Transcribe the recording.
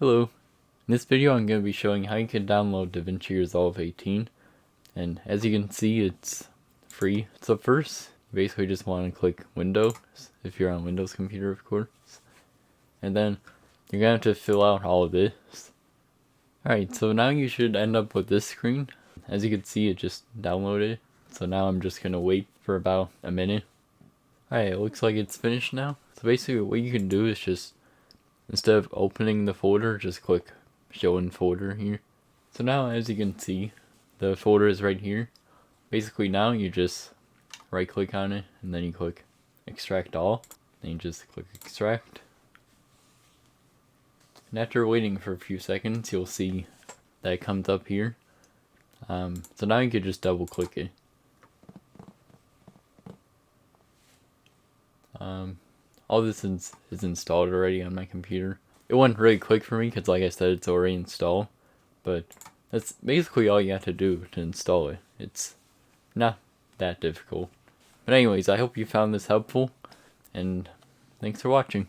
Hello, in this video I'm going to be showing how you can download Davinci Resolve 18, and as you can see it's free. So first, you basically just want to click Windows, if you're on Windows computer of course, and then you're going to have to fill out all of this. Alright, so now you should end up with this screen. As you can see, it just downloaded, so now I'm just going to wait for about a minute. Alright, it looks like it's finished now. So basically what you can do is just, instead of opening the folder, just click show in folder here. So now as you can see, the folder is right here. Basically now you just right click on it and then you click extract all. Then you just click extract. And after waiting for a few seconds, you'll see that it comes up here. So now you can just double click it. All this is installed already on my computer. It went really quick for me because, like I said, it's already installed. But that's basically all you have to do to install it. It's not that difficult. But anyways, I hope you found this helpful, and thanks for watching.